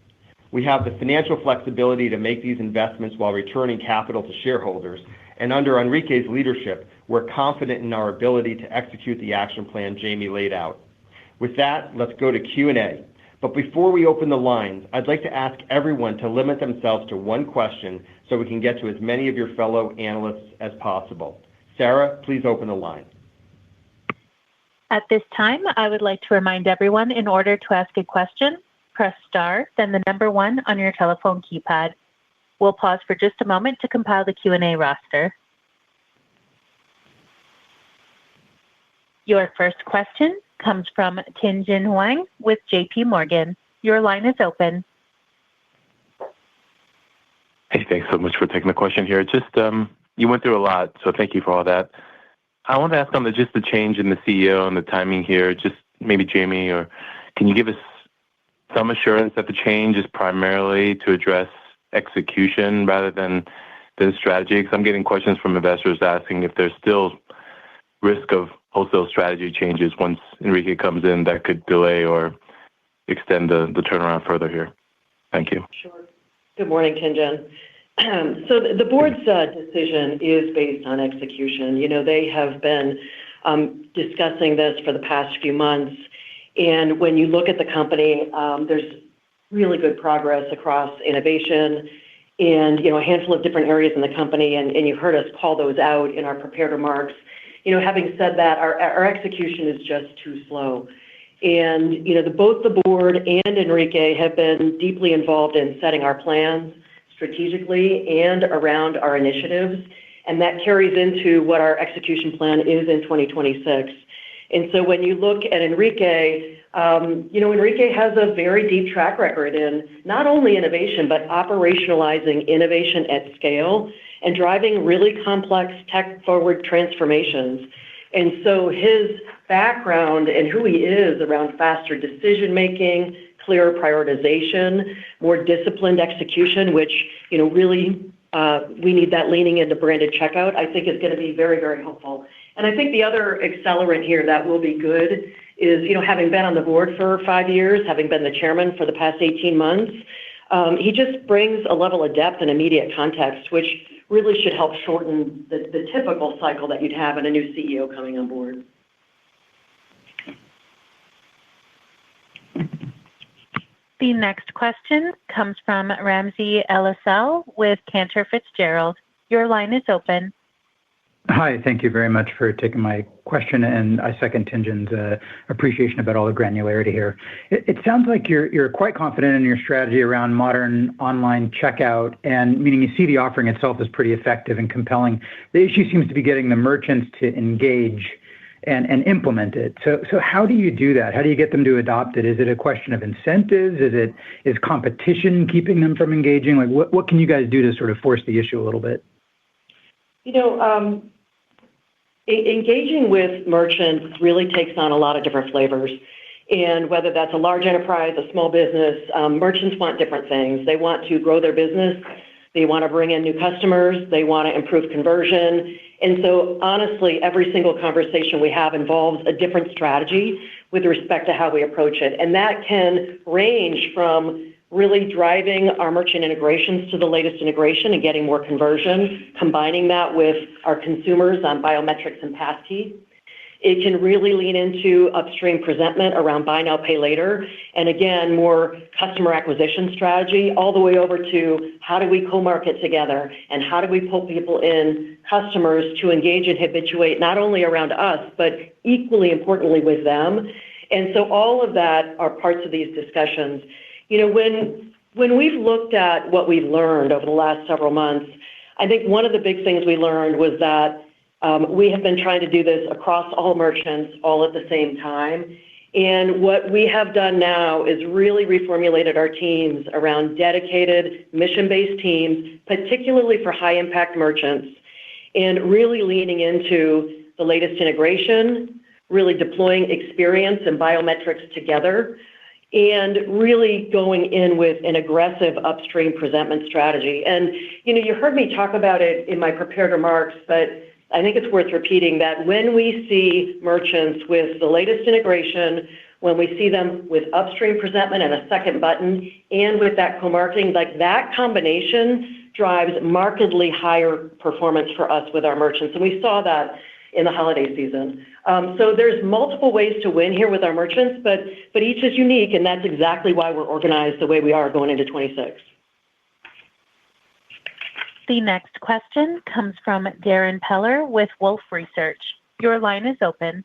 We have the financial flexibility to make these investments while returning capital to shareholders, and under Enrique's leadership, we're confident in our ability to execute the action plan Jamie laid out. With that, let's go to Q&A. But before we open the lines, I'd like to ask everyone to limit themselves to one question so we can get to as many of your fellow analysts as possible. Sarah, please open the line.
At this time, I would like to remind everyone, in order to ask a question, press star, then the number 1 on your telephone keypad. We'll pause for just a moment to compile the Q&A roster. Your first question comes from Tien-Tsin Huang with JP Morgan. Your line is open.
Hey, thanks so much for taking the question here. Just, you went through a lot, so thank you for all that. I want to ask on just the change in the CEO and the timing here, just maybe Jamie, or can you give us some assurance that the change is primarily to address execution rather than strategy? Because I'm getting questions from investors asking if there's still risk of wholesale strategy changes once Enrique comes in that could delay or extend the turnaround further here. Thank you.
Sure. Good morning, Tien-Tsin. So the board's decision is based on execution. You know, they have been discussing this for the past few months, and when you look at the company, there's really good progress across innovation and, you know, a handful of different areas in the company, and you heard us call those out in our prepared remarks. You know, having said that, our execution is just too slow. And, you know, both the board and Enrique have been deeply involved in setting our plans strategically and around our initiatives, and that carries into what our execution plan is in 2026. And so when you look at Enrique, you know, Enrique has a very deep track record in not only innovation, but operationalizing innovation at scale and driving really complex tech-forward transformations. And so his background and who he is around faster decision-making, clearer prioritization, more disciplined execution, which, you know, really, we need that leaning into branded checkout, I think is going to be very, very helpful. And I think the other accelerant here that will be good is, you know, having been on the board for 5 years, having been the chairman for the past 18 months, he just brings a level of depth and immediate context, which really should help shorten the typical cycle that you'd have in a new CEO coming on board.
The next question comes from Ramsey El-Assal with Cantor Fitzgerald. Your line is open.
Hi, thank you very much for taking my question, and I second Tien-Tsin's appreciation about all the granularity here. It sounds like you're quite confident in your strategy around modern online checkout, and meaning you see the offering itself as pretty effective and compelling. The issue seems to be getting the merchants to engage and implement it. So how do you do that? How do you get them to adopt it? Is it a question of incentives? Is competition keeping them from engaging? Like, what can you guys do to sort of force the issue a little bit?
Engaging with merchants really takes on a lot of different flavors. And whether that's a large enterprise, a small business, merchants want different things. They want to grow their business. They want to bring in new customers. They want to improve conversion. And so honestly, every single conversation we have involves a different strategy with respect to how we approach it. And that can range from really driving our merchant integrations to the latest integration and getting more conversion, combining that with our consumers on biometrics and passkey. It can really lean into upstream presentment around buy now, pay later, and again, more customer acquisition strategy, all the way over to how do we co-market together and how do we pull people in, customers, to engage and habituate not only around us, but equally importantly with them. And so all of that are parts of these discussions. When we've looked at what we've learned over the last several months, I think one of the big things we learned was that we have been trying to do this across all merchants all at the same time. And what we have done now is really reformulated our teams around dedicated mission-based teams, particularly for high-impact merchants, and really leaning into the latest integration, really deploying experience and biometrics together, and really going in with an aggressive upstream presentment strategy. And, you heard me talk about it in my prepared remarks, but I think it's worth repeating that when we see merchants with the latest integration, when we see them with upstream presentment and a second button, and with that co-marketing, like that combination drives markedly higher performance for us with our merchants. And we saw that in the holiday season. So there's multiple ways to win here with our merchants, but each is unique, and that's exactly why we're organized the way we are going into 26.
The next question comes from Darrin Peller with Wolfe Research. Your line is open.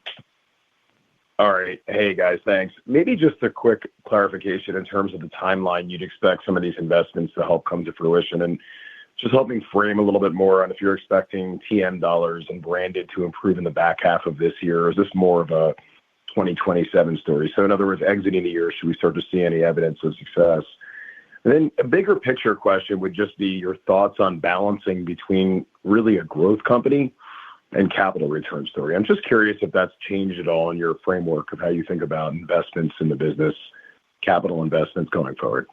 All right. Hey, guys, thanks. Maybe just a quick clarification in terms of the timeline you'd expect some of these investments to help come to fruition, and just helping frame a little bit more on if you're expecting TM dollars and branded to improve in the back half of this year, or is this more of a 2027 story? So in other words, exiting the year, should we start to see any evidence of success? And then a bigger picture question would just be your thoughts on balancing between really a growth company and capital return story. I'm just curious if that's changed at all in your framework of how you think about investments in the business, capital investments going forward.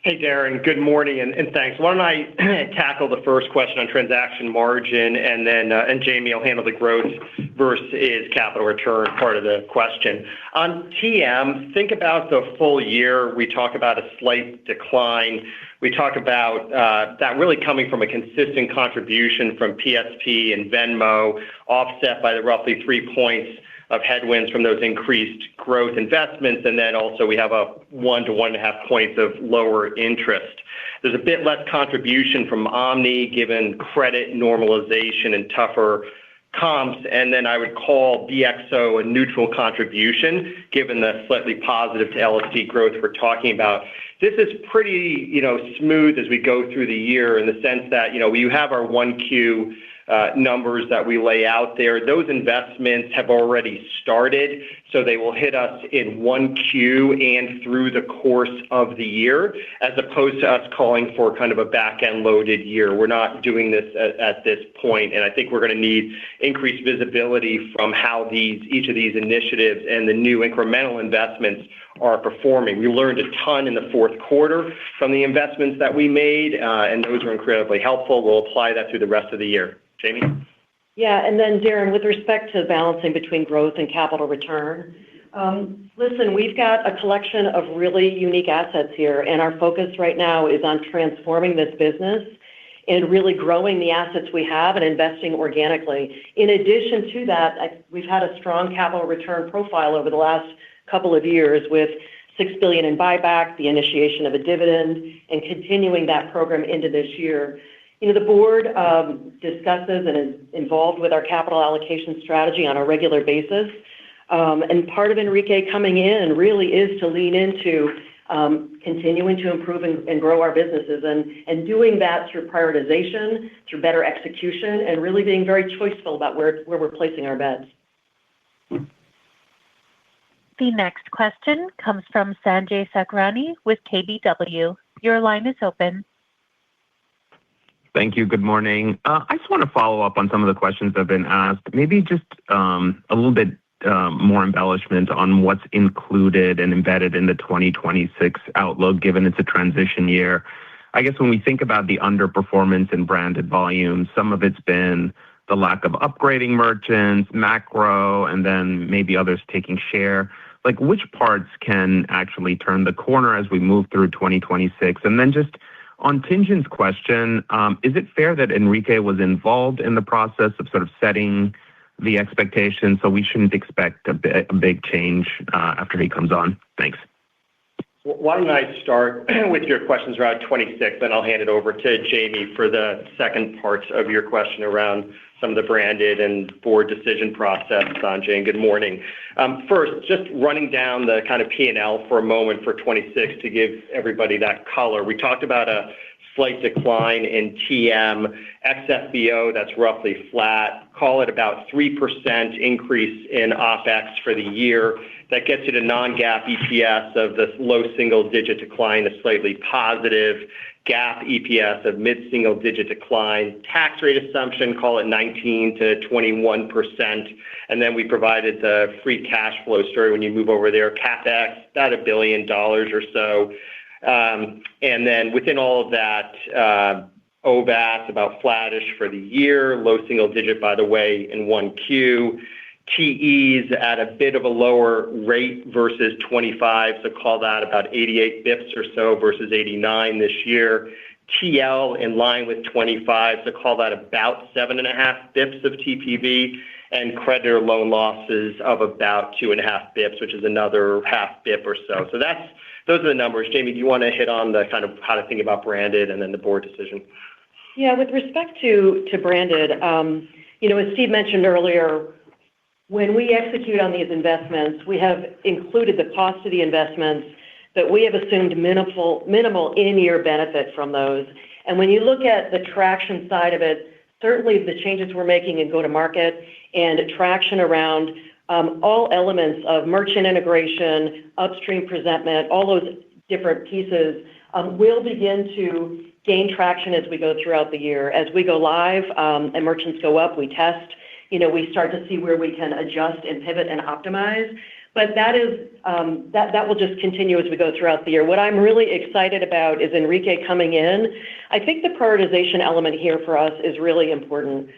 Hey, Darrin, good morning, and thanks. Why don't I tackle the first question on transaction margin, and then Jamie will handle the growth versus capital return part of the question. On TM, think about the full year. We talk about a slight decline. We talk about that really coming from a consistent contribution from PSP and Venmo, offset by the roughly 3 points of headwinds from those increased growth investments, and then also we have a 1 to 1.5 points of lower interest. There's a bit less contribution from Omni, given credit normalization and tougher comps, and then I would call BXO a neutral contribution, given the slightly positive to LSD growth we're talking about. This is pretty, smooth as we go through the year, in the sense that, you have our 1Q numbers that we lay out there. Those investments have already started, so they will hit us in 1Q and through the course of the year, as opposed to us calling for kind of a back-end loaded year. We're not doing this at this point, and I think we're going to need increased visibility from how each of these initiatives and the new incremental investments are performing. We learned a ton in the fourth quarter from the investments that we made, and those were incredibly helpful. We'll apply that through the rest of the year. Jamie?
Yeah, and then Darrin, with respect to balancing between growth and capital return, listen, we've got a collection of really unique assets here, and our focus right now is on transforming this business and really growing the assets we have and investing organically. In addition to that, we've had a strong capital return profile over the last couple of years with $6 billion in buyback, the initiation of a dividend, and continuing that program into this year. The board discusses and is involved with our capital allocation strategy on a regular basis. And part of Enrique coming in really is to lean into continuing to improve and grow our businesses and doing that through prioritization, through better execution, and really being very choiceful about where we're placing our bets.
The next question comes from Sanjay Sakhrani with KBW. Your line is open.
Thank you. Good morning. I just want to follow up on some of the questions that have been asked. Maybe just a little bit more embellishment on what's included and embedded in the 2026 outlook, given it's a transition year. I guess when we think about the underperformance in branded volume, some of it's been the lack of upgrading merchants, macro, and then maybe others taking share. Like, which parts can actually turn the corner as we move through 2026? And then just on Tien-Tsin's question, is it fair that Enrique was involved in the process of sort of setting the expectation, so we shouldn't expect a big change after he comes on? Thanks.
Why don't I start with your questions around 26, then I'll hand it over to Jamie for the second parts of your question around some of the branded and board decision process, Sanjay, and good morning. First, just running down the kind of P&L for a moment for 26 to give everybody that color. We talked about a slight decline in TM, ex-FBO, that's roughly flat. Call it about 3% increase in OpEx for the year. That gets you to non-GAAP EPS of the low single-digit decline to slightly positive, GAAP EPS of mid-single-digit decline, tax rate assumption, call it 19 to 21%, and then we provided the free cash flow story when you move over there. CapEx, about $1 billion or so. And then within all of that, OVAS about flattish for the year, low single digit, by the way, in 1Q. TEs at a bit of a lower rate versus 25, so call that about 88 bips or so versus 89 this year. TL in line with 25, so call that about 7.5 bips of TPV, and creditor loan losses of about 2.5 bips, which is another half bip or so. So those are the numbers. Jamie, do you want to hit on the kind of how to think about branded and then the board decision?
Yeah, with respect to branded, as Steve mentioned earlier, when we execute on these investments, we have included the cost of the investments, but we have assumed minimal in-year benefit from those. And when you look at the traction side of it, certainly the changes we're making in go-to-market and traction around all elements of merchant integration, upstream presentment, all those different pieces will begin to gain traction as we go throughout the year. As we go live and merchants go up, we test, we start to see where we can adjust and pivot and optimize. But that will just continue as we go throughout the year. What I'm really excited about is Enrique coming in. I think the prioritization element here for us is really important.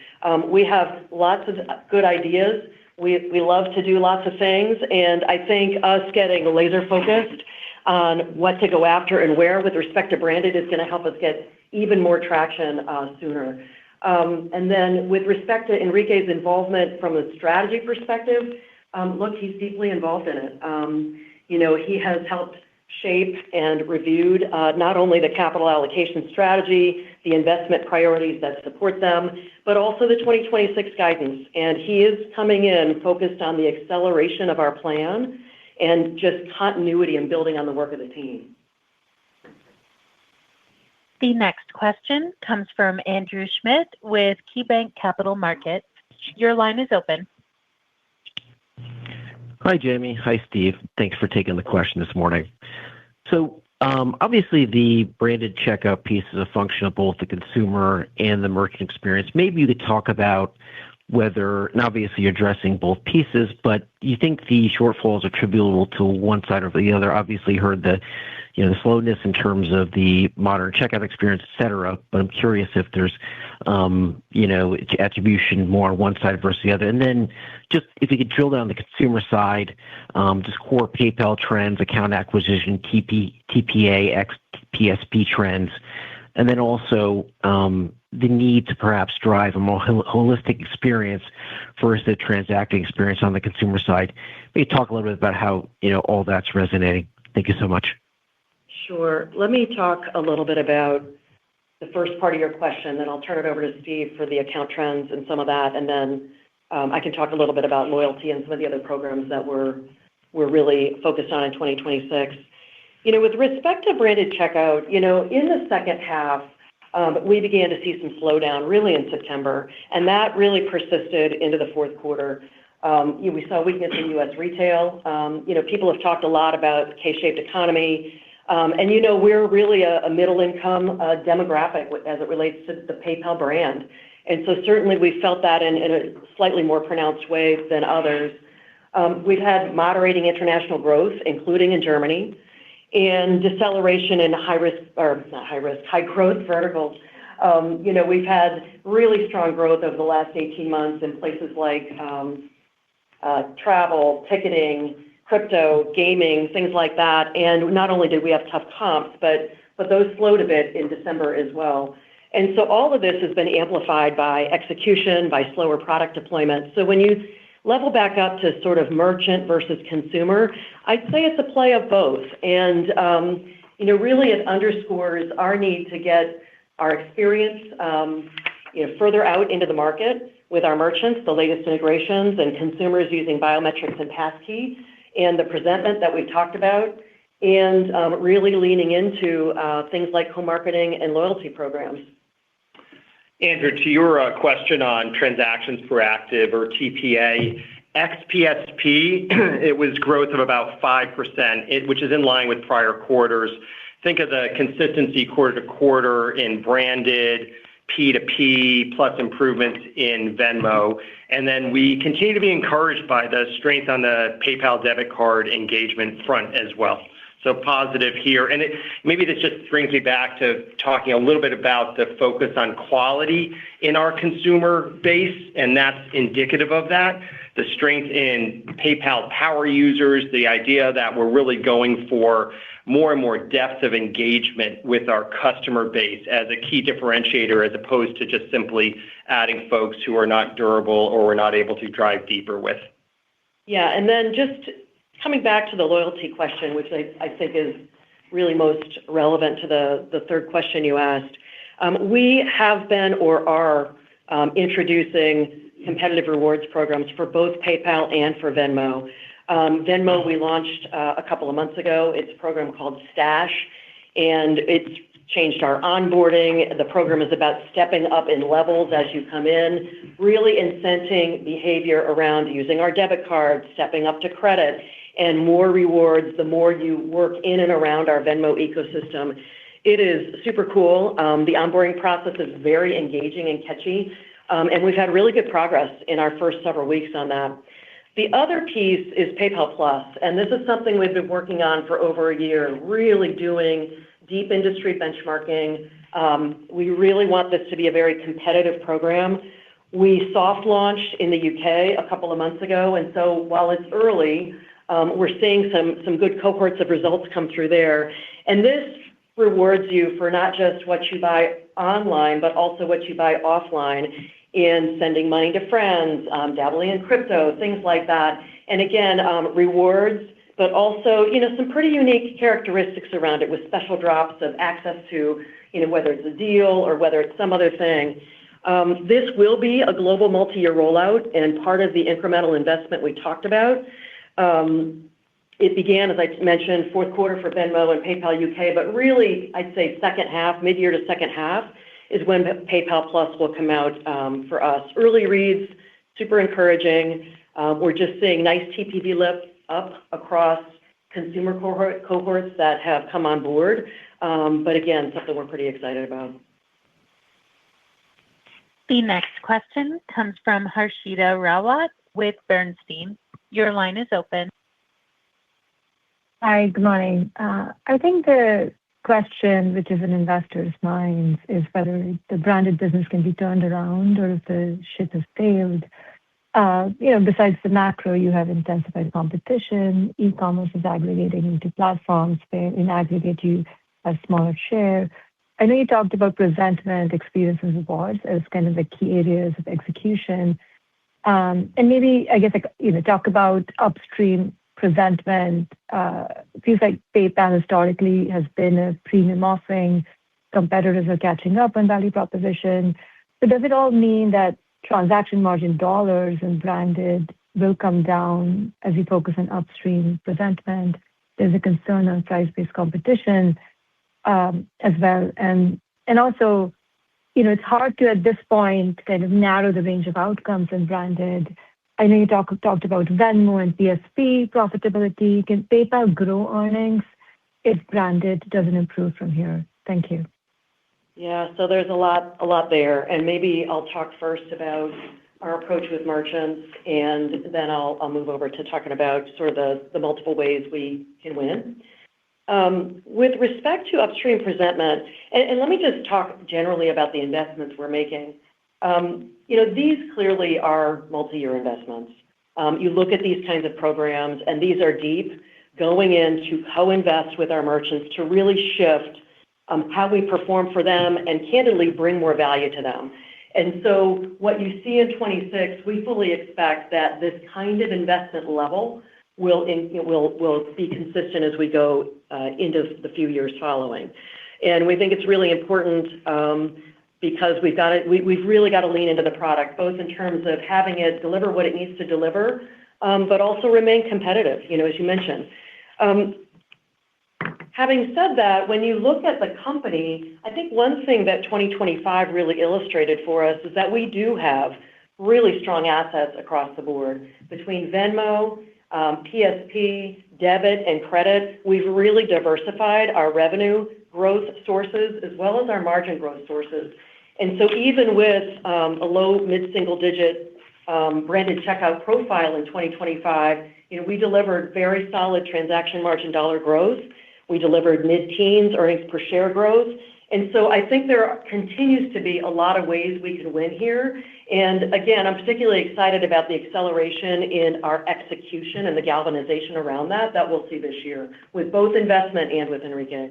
We have lots of good ideas. We love to do lots of things, and I think us getting laser focused on what to go after and where with respect to branded is going to help us get even more traction sooner. And then with respect to Enrique's involvement from a strategy perspective, look, he's deeply involved in it. He has helped shape and reviewed not only the capital allocation strategy, the investment priorities that support them, but also the 2026 guidance. And he is coming in focused on the acceleration of our plan and just continuity and building on the work of the team.
The next question comes from Andrew Schmidt with KeyBanc Capital Markets. Your line is open.
Hi, Jamie. Hi, Steve. Thanks for taking the question this morning. So obviously the branded checkout piece is a function of both the consumer and the merchant experience. Maybe you could talk about whether, and obviously you're addressing both pieces, but you think the shortfall is attributable to one side or the other. Obviously heard the slowness in terms of the modern checkout experience, et cetera, but I'm curious if there's, attribution more on one side versus the other. And then just if you could drill down on the consumer side, just core PayPal trends, account acquisition, TPA, PSP trends, and then also the need to perhaps drive a more holistic experience versus the transacting experience on the consumer side. Maybe talk a little bit about how, all that's resonating. Thank you so much.
Sure. Let me talk a little bit about the first part of your question, then I'll turn it over to Steve for the account trends and some of that, and then I can talk a little bit about loyalty and some of the other programs that we're really focused on in 2026. With respect to branded checkout, in the second half, we began to see some slowdown really in September, and that really persisted into the fourth quarter. We saw weakness in U.S. retail. People have talked a lot about K-shaped economy, and we're really a middle-income demographic as it relates to the PayPal brand. And so certainly we felt that in a slightly more pronounced way than others. We've had moderating international growth, including in Germany, and deceleration in high growth verticals. We've had really strong growth over the last 18 months in places like travel, ticketing, crypto, gaming, things like that. And not only did we have tough comps, but those slowed a bit in December as well. And so all of this has been amplified by execution, by slower product deployment. So when you level back up to sort of merchant versus consumer, I'd say it's a play of both. And, really it underscores our need to get our experience, further out into the market with our merchants, the latest integrations and consumers using biometrics and passkey, and the presentment that we've talked about, and really leaning into things like co-marketing and loyalty programs.
Andrew, to your question on transactions per active or TPA, ex-PSP, it was growth of about 5%, which is in line with prior quarters. Think of the consistency quarter to quarter in branded, P2P, plus improvements in Venmo. And then we continue to be encouraged by the strength on the PayPal debit card engagement front as well. So positive here. And maybe this just brings me back to talking a little bit about the focus on quality in our consumer base, and that's indicative of that. The strength in PayPal power users, the idea that we're really going for more and more depth of engagement with our customer base as a key differentiator, as opposed to just simply adding folks who are not durable or we're not able to drive deeper with.
Yeah, and then just coming back to the loyalty question, which I think is really most relevant to the third question you asked. We have been or are introducing competitive rewards programs for both PayPal and for Venmo. Venmo we launched a couple of months ago. It's a program called Stash, and it's changed our onboarding. The program is about stepping up in levels as you come in, really incenting behavior around using our debit card, stepping up to credit, and more rewards the more you work in and around our Venmo ecosystem. It is super cool. The onboarding process is very engaging and catchy, and we've had really good progress in our first several weeks on that. The other piece is PayPal Plus, and this is something we've been working on for over a year, really doing deep industry benchmarking. We really want this to be a very competitive program. We soft launched in the UK a couple of months ago, and so while it's early, we're seeing some good cohorts of results come through there. And this rewards you for not just what you buy online, but also what you buy offline in sending money to friends, dabbling in crypto, things like that. And again, rewards, but also, some pretty unique characteristics around it with special drops of access to, whether it's a deal or whether it's some other thing. This will be a global multi-year rollout and part of the incremental investment we talked about. It began, as I mentioned, fourth quarter for Venmo and PayPal UK, but really, I'd say second half, mid-year to second half, is when PayPal Plus will come out for us. Early reads, super encouraging. We're just seeing nice TPV lift up across consumer cohorts that have come on board. But again, something we're pretty excited about.
The next question comes from Harshita Rawat with Bernstein. Your line is open.
Hi, good morning. I think the question which is in investors' minds is whether the branded business can be turned around or if the ship has failed. Besides the macro, you have intensified competition. E-commerce is aggregating into platforms where in aggregate you have smaller share. I know you talked about presentment, experience, and rewards as kind of the key areas of execution. And maybe, I guess, talk about upstream presentment. Feels like PayPal historically has been a premium offering. Competitors are catching up on value proposition. So does it all mean that transaction margin dollars and branded will come down as you focus on upstream presentment? There's a concern on price-based competition as well. And also, it's hard to, at this point, kind of narrow the range of outcomes in branded. I know you talked about Venmo and PSP profitability. Can PayPal grow earnings if branded doesn't improve from here? Thank you.
Yeah, so there's a lot there. And maybe I'll talk first about our approach with merchants, and then I'll move over to talking about sort of the multiple ways we can win. With respect to upstream presentment, and let me just talk generally about the investments we're making. These clearly are multi-year investments. You look at these kinds of programs, and these are deep, going in to co-invest with our merchants to really shift how we perform for them and candidly bring more value to them. And so what you see in 26, we fully expect that this kind of investment level will be consistent as we go into the few years following. And we think it's really important because we've really got to lean into the product, both in terms of having it deliver what it needs to deliver, but also remain competitive, as you mentioned. Having said that, when you look at the company, I think one thing that 2025 really illustrated for us is that we do have really strong assets across the board. Between Venmo, PSP, debit, and credit, we've really diversified our revenue growth sources as well as our margin growth sources. And so even with a low mid-single-digit branded checkout profile in 2025, we delivered very solid transaction margin dollar growth. We delivered mid-teens earnings per share growth. And so I think there continues to be a lot of ways we can win here. And again, I'm particularly excited about the acceleration in our execution and the galvanization around that we'll see this year with both investment and with Enrique.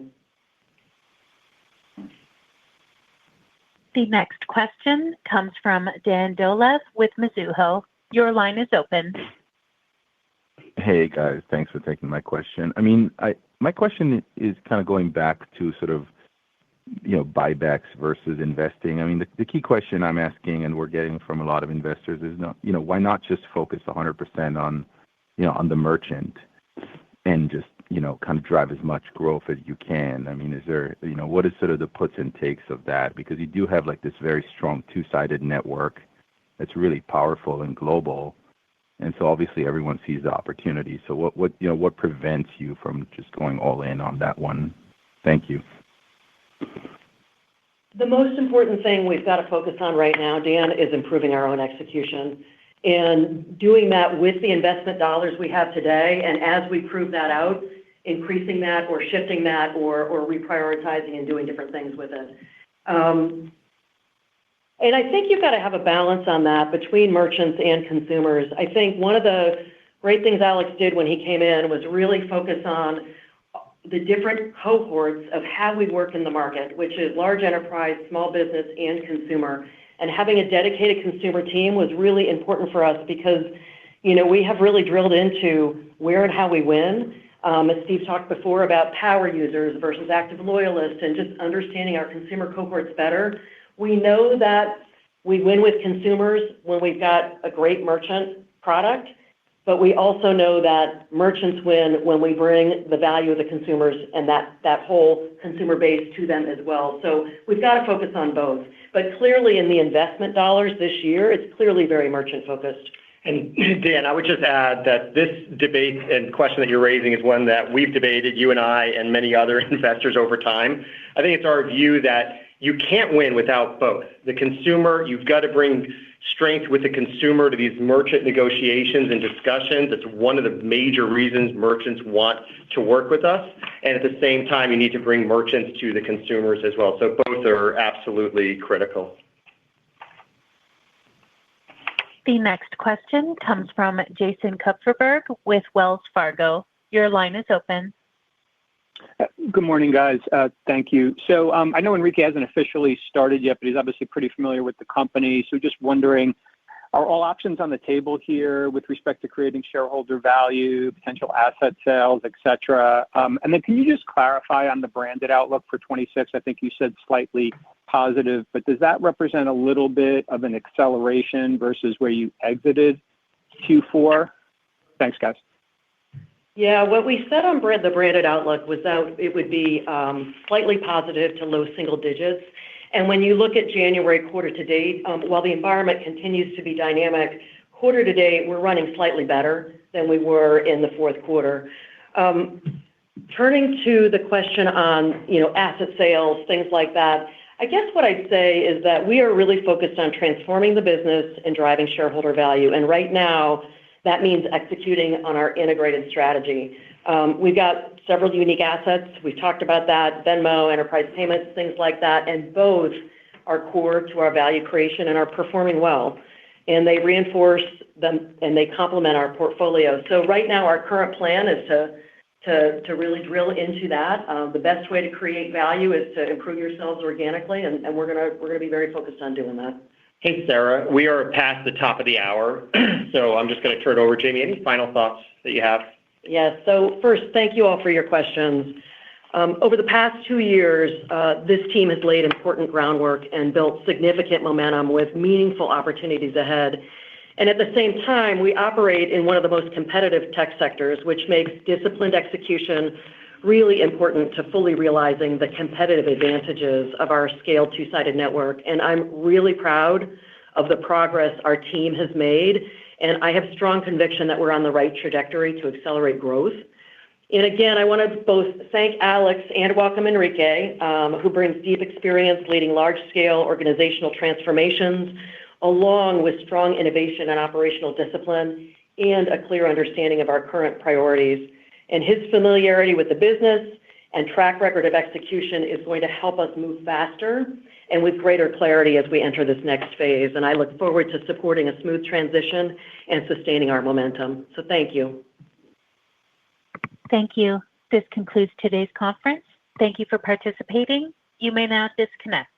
The next question comes from Dan Dolev with Mizuho. Your line is open.
Hey, guys. Thanks for taking my question. I mean, my question is kind of going back to sort of, buybacks versus investing. I mean, the key question I'm asking, and we're getting from a lot of investors, is, why not just focus 100% on the merchant and just, kind of drive as much growth as you can? I mean, is there, what is sort of the puts and takes of that? Because you do have, like, this very strong two-sided network that's really powerful and global. And so obviously everyone sees the opportunity. So what prevents you from just going all in on that one? Thank you.
The most important thing we've got to focus on right now, Dan, is improving our own execution and doing that with the investment dollars we have today. And as we prove that out, increasing that or shifting that or reprioritizing and doing different things with it. And I think you've got to have a balance on that between merchants and consumers. I think one of the great things Alex did when he came in was really focus on the different cohorts of how we work in the market, which is large enterprise, small business, and consumer. And having a dedicated consumer team was really important for us because, we have really drilled into where and how we win. As Steve talked before about power users versus active loyalists and just understanding our consumer cohorts better. We know that we win with consumers when we've got a great merchant product, but we also know that merchants win when we bring the value of the consumers and that whole consumer base to them as well. So we've got to focus on both. But clearly in the investment dollars this year, it's clearly very merchant-focused.
And Dan, I would just add that this debate and question that you're raising is one that we've debated, you and I and many other investors over time. I think it's our view that you can't win without both. The consumer, you've got to bring strength with the consumer to these merchant negotiations and discussions. It's one of the major reasons merchants want to work with us. And at the same time, you need to bring merchants to the consumers as well. So both are absolutely critical.
The next question comes from Jason Kupferberg with Wells Fargo. Your line is open.
Good morning, guys. Thank you. So I know Enrique hasn't officially started yet, but he's obviously pretty familiar with the company. So just wondering, Are all options on the table here with respect to creating shareholder value, potential asset sales, et cetera? And then can you just clarify on the branded outlook for 26? I think you said slightly positive, but does that represent a little bit of an acceleration versus where you exited Q4? Thanks, guys.
Yeah, what we said on the branded outlook was that it would be slightly positive to low single digits. And when you look at January quarter to date, while the environment continues to be dynamic, quarter to date, we're running slightly better than we were in the fourth quarter. Turning to the question on, asset sales, things like that, I guess what I'd say is that we are really focused on transforming the business and driving shareholder value. And right now, that means executing on our integrated strategy. We've got several unique assets. We've talked about that, Venmo, enterprise payments, things like that, and both are core to our value creation and are performing well. And they reinforce them, and they complement our portfolio. So right now, our current plan is to really drill into that. The best way to create value is to improve yourselves organically, and we're gonna be very focused on doing that.
Hey, Sarah, we are past the top of the hour, so I'm just gonna turn it over. Jamie, any final thoughts that you have?
Yes. So first, thank you all for your questions. Over the past 2 years, this team has laid important groundwork and built significant momentum with meaningful opportunities ahead. And at the same time, we operate in one of the most competitive tech sectors, which makes disciplined execution really important to fully realizing the competitive advantages of our scaled two-sided network. And I'm really proud of the progress our team has made, and I have strong conviction that we're on the right trajectory to accelerate growth. And again, I want to both thank Alex and welcome Enrique, who brings deep experience leading large-scale organizational transformations, along with strong innovation and operational discipline and a clear understanding of our current priorities. And his familiarity with the business and track record of execution is going to help us move faster and with greater clarity as we enter this next phase. And I look forward to supporting a smooth transition and sustaining our momentum. So thank you.
Thank you. This concludes today's conference. Thank you for participating. You may now disconnect.